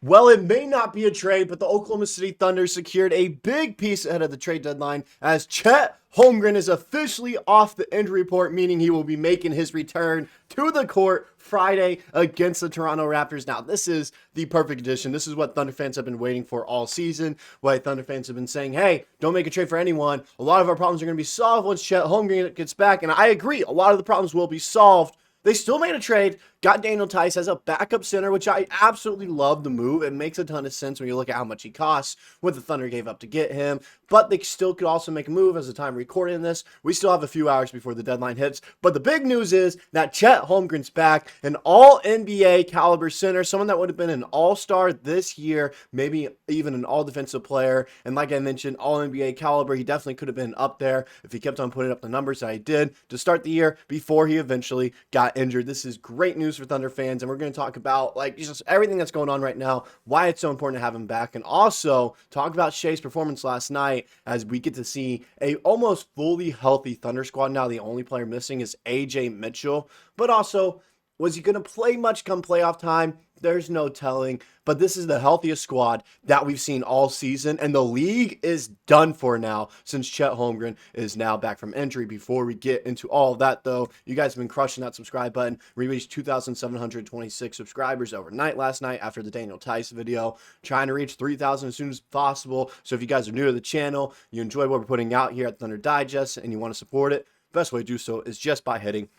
Well, it may not be a trade, but the Oklahoma City Thunder secured a big piece ahead of the trade deadline as Chet Holmgren is officially off the injury report, meaning he will be making his return to the court Friday against the Toronto Raptors. Now, this is the perfect addition. This is what Thunder fans have been waiting for all season. Why Thunder fans have been saying, hey, don't make a trade for anyone. A lot of our problems are going to be solved once Chet Holmgren gets back. And I agree, a lot of the problems will be solved. They still made a trade, got Daigneault Tice as a backup center, which I absolutely love the move. It makes a ton of sense when you look at how much he costs, what the Thunder gave up to get him. But they still could also make a move as the time recording this. We still have a few hours before the deadline hits. But the big news is that Chet Holmgren's back, an all-NBA caliber center, someone that would have been an all-star this year, maybe even an all-defensive player. And like I mentioned, all-NBA caliber, he definitely could have been up there if he kept on putting up the numbers that he did to start the year before he eventually got injured. This is great news for Thunder fans, and we're going to talk about like just everything that's going on right now, why it's so important to have him back, and also talk about Shai's performance last night as we get to see a almost fully healthy Thunder squad now. The only player missing is AJ Mitchell, but also, was he going to play much come playoff time? There's no telling, but this is the healthiest squad that we've seen all season, and the league is done for now since Chet Holmgren is now back from injury. Before we get into all of that, though, you guys have been crushing that subscribe button. We reached 2,726 subscribers overnight last night after the Daigneault Tice video, trying to reach 3,000 as soon as possible. So if you guys are new to the channel, you enjoy what we're putting out here at Thunder Digest, and you want to support it, best way to do so is just by hitting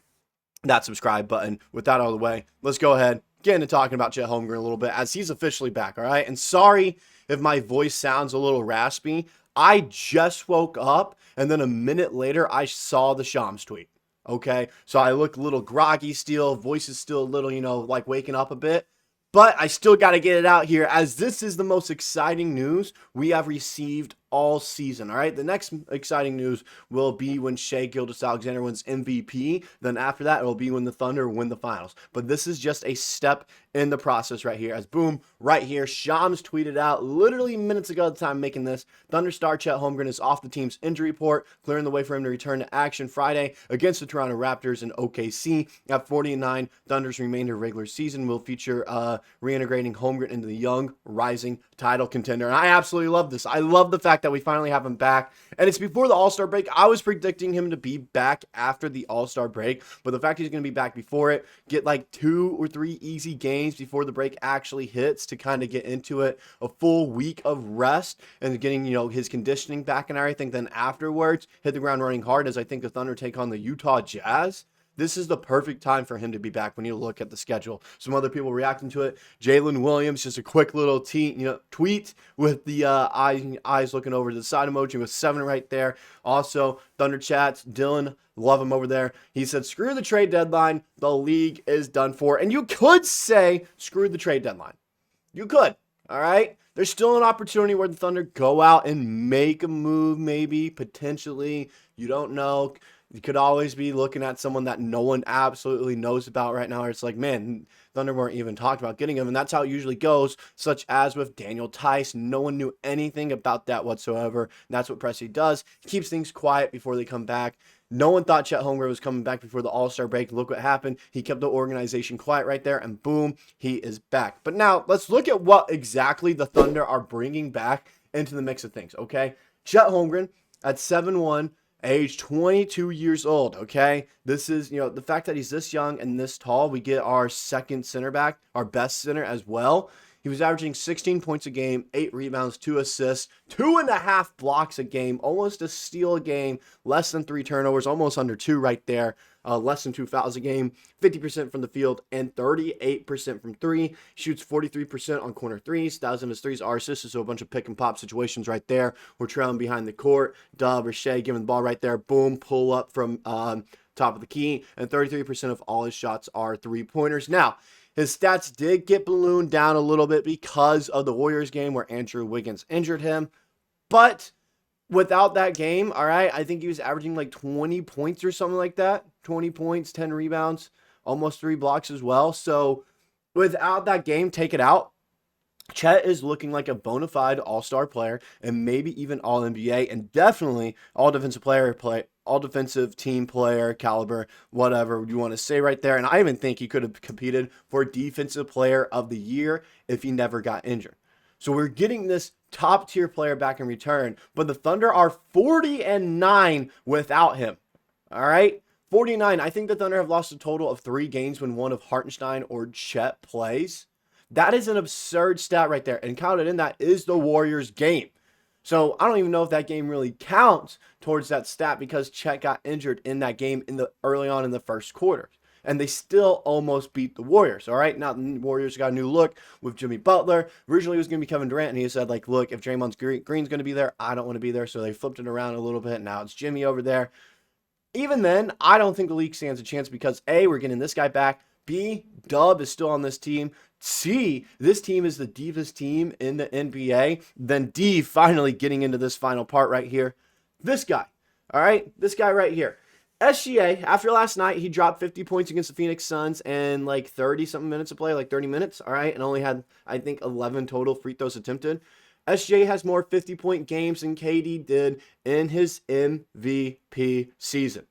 that subscribe button. With that out of the way, let's go ahead, get into talking about Chet Holmgren a little bit as he's officially back, all right? And sorry if my voice sounds a little raspy. I just woke up, and then a minute later, I saw the Shams tweet, okay? So I look a little groggy still, voice is still a little, like waking up a bit. But I still got to get it out here as this is the most exciting news we have received all season, all right? The next exciting news will be when Shai Gilgeous-Alexander wins MVP. Then after that, it will be when the Thunder win the finals. But this is just a step in the process right here as boom, right here, Shams tweeted out literally minutes ago at the time making this. Thunder star Chet Holmgren is off the team's injury report, clearing the way for him to return to action Friday against the Toronto Raptors in OKC. At 40-9, Thunder's remainder regular season will feature reintegrating Holmgren into the young, rising title contender. And I absolutely love this. I love the fact that we finally have him back. And it's before the All-Star break. I was predicting him to be back after the All-Star break, but the fact he's going to be back before it, get like 2 or 3 easy games before the break actually hits to kind of get into it, a full week of rest and getting, his conditioning back and everything. Then afterwards, hit the ground running hard as I think the Thunder take on the Utah Jazz. This is the perfect time for him to be back when you look at the schedule. Some other people reacting to it. Jalen Williams, just a quick little tweet with the eyes looking over to the side emoji with 7 right there. Also, Thunder chats, Dylan, love him over there. He said, screw the trade deadline. The league is done for. And you could say, screw the trade deadline. You could, all right? There's still an opportunity where the Thunder go out and make a move, maybe, potentially. You don't know. You could always be looking at someone that no one absolutely knows about right now. It's like, man, Thunder weren't even talking about getting him. And that's how it usually goes, such as with Daigneault Tice. No one knew anything about that whatsoever. And that's what Presti does. He keeps things quiet before they come back. No one thought Chet Holmgren was coming back before the All-Star break. Look what happened. He kept the organization quiet right there, and boom, he is back. But now, let's look at what exactly the Thunder are bringing back into the mix of things, okay? Chet Holmgren at 7'1", age 22 years old, okay? This is, the fact that he's this young and this tall, we get our second center back, our best center as well. He was averaging 16 points a game, 8 rebounds, 2 assists, 2.5 blocks a game, almost a steal a game, less than 3 turnovers, almost under 2 right there, less than 2 fouls a game, 50% from the field, and 38% from 3. Shoots 43% on corner threes. 1,000 of his threes are assists, so a bunch of pick and pop situations right there. We're trailing behind the court. Dub or Shai giving the ball right there. Boom, pull up from top of the key, and 33% of all his shots are 3-pointers. Now, his stats did get ballooned down a little bit because of the Warriors game where Andrew Wiggins injured him. But without that game, all right, I think he was averaging like 20 points or something like that. 20 points, 10 rebounds, almost 3 blocks as well. So without that game, take it out. Chet is looking like a bona fide all-star player and maybe even all-NBA and definitely all defensive team player caliber, whatever you want to say right there. And I even think he could have competed for defensive player of the year if he never got injured. So we're getting this top tier player back in return, but the Thunder are 40-9 without him. All right, 49. I think the Thunder have lost a total of 3 games when one of Hartenstein or Chet plays. That is an absurd stat right there, and counted in that is the Warriors game. So I don't even know if that game really counts towards that stat because Chet got injured in that game early on in the first quarter. And they still almost beat the Warriors, all right? Now, the Warriors got a new look with Jimmy Butler. Originally, it was going to be Kevin Durant, and he said, like, look, if Draymond Green's going to be there, I don't want to be there. So they flipped it around a little bit. Now it's Jimmy over there. Even then, I don't think the league stands a chance because, A, we're getting this guy back. B, Dub is still on this team. C, this team is the deepest team in the NBA. Then D, finally getting into this final part right here. This guy, all right? This guy right here. SGA, after last night, he dropped 50 points against the Phoenix Suns and like 30-something minutes of play, like 30 minutes, all right? And only had, I think, 11 total free throws attempted. SGA has more 50-point games than KD did in his MVP season.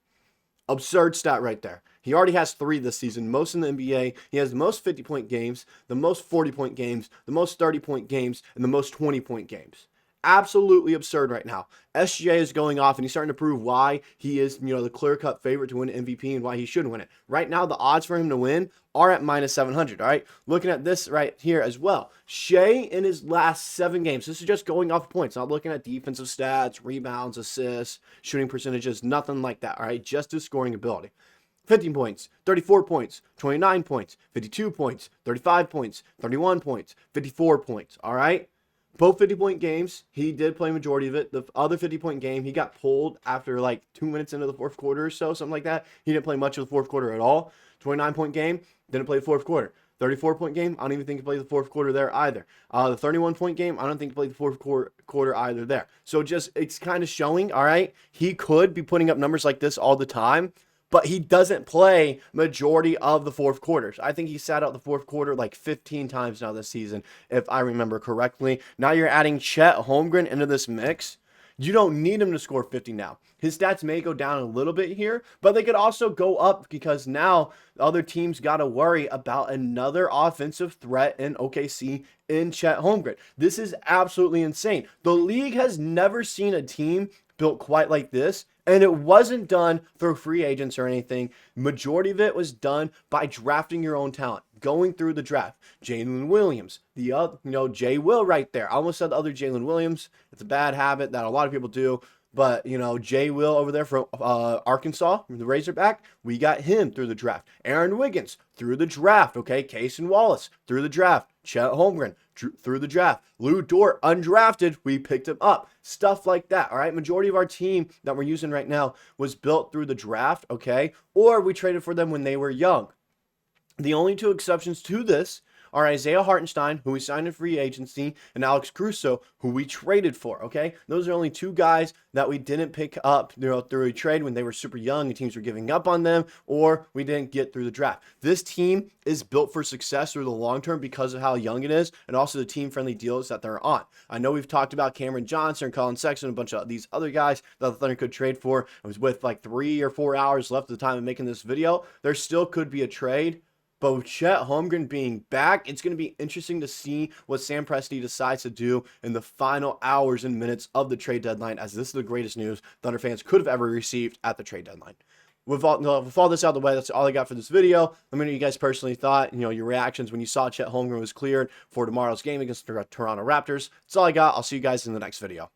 Absurd stat right there. He already has 3 this season, most in the NBA. He has the most 50-point games, the most 40-point games, the most 30-point games, and the most 20-point games. Absolutely absurd right now. SGA is going off, and he's starting to prove why he is, the clear-cut favorite to win MVP and why he should win it. Right now, the odds for him to win are at minus 700, all right? Looking at this right here as well. Shai, in his last 7 games, this is just going off points, not looking at defensive stats, rebounds, assists, shooting percentages, nothing like that, all right? Just his scoring ability. 15 points, 34 points, 29 points, 52 points, 35 points, 31 points, 54 points, all right? Both 50-point games, he did play majority of it. The other 50-point game, he got pulled after like 2 minutes into the fourth quarter or so, something like that. He didn't play much of the fourth quarter at all. 29-point game, didn't play the fourth quarter. 34-point game, I don't even think he played the fourth quarter there either. The 31-point game, I don't think he played the fourth quarter either there. So it's kind of showing, all right, he could be putting up numbers like this all the time, but he doesn't play majority of the fourth quarters. I think he sat out the fourth quarter like 15 times now this season, if I remember correctly. Now you're adding Chet Holmgren into this mix. You don't need him to score 50 now. His stats may go down a little bit here, but they could also go up because now the other teams got to worry about another offensive threat in OKC in Chet Holmgren. This is absolutely insane. The league has never seen a team built quite like this, and it wasn't done through free agents or anything. Majority of it was done by drafting your own talent, going through the draft. Jalen Williams, the other, Jay Will right there. I almost said the other Jalen Williams. It's a bad habit that a lot of people do. But, Jay Will over there from Arkansas, the Razorback, we got him through the draft. Aaron Wiggins through the draft, okay? Cason Wallace through the draft. Chet Holmgren through the draft. Lou Dort, undrafted, we picked him up. Stuff like that, all right? Majority of our team that we're using right now was built through the draft, okay? Or we traded for them when they were young. The only 2 exceptions to this are Isaiah Hartenstein, who we signed in free agency, and Alex Caruso, who we traded for, okay? Those are only 2 guys that we didn't pick up through a trade when they were super young and teams were giving up on them, or we didn't get through the draft. This team is built for success through the long term because of how young it is and also the team-friendly deals that they're on. I know we've talked about Cameron Johnson and Colin Sexton and a bunch of these other guys that the Thunder could trade for. I was with like 3 or 4 hours left at the time of making this video. There still could be a trade. But with Chet Holmgren being back, it's going to be interesting to see what Sam Presti decides to do in the final hours and minutes of the trade deadline, as this is the greatest news Thunder fans could have ever received at the trade deadline. With all this out of the way, that's all I got for this video. Let me know what you guys personally thought, your reactions when you saw Chet Holmgren was cleared for tomorrow's game against the Toronto Raptors. That's all I got. I'll see you guys in the next video.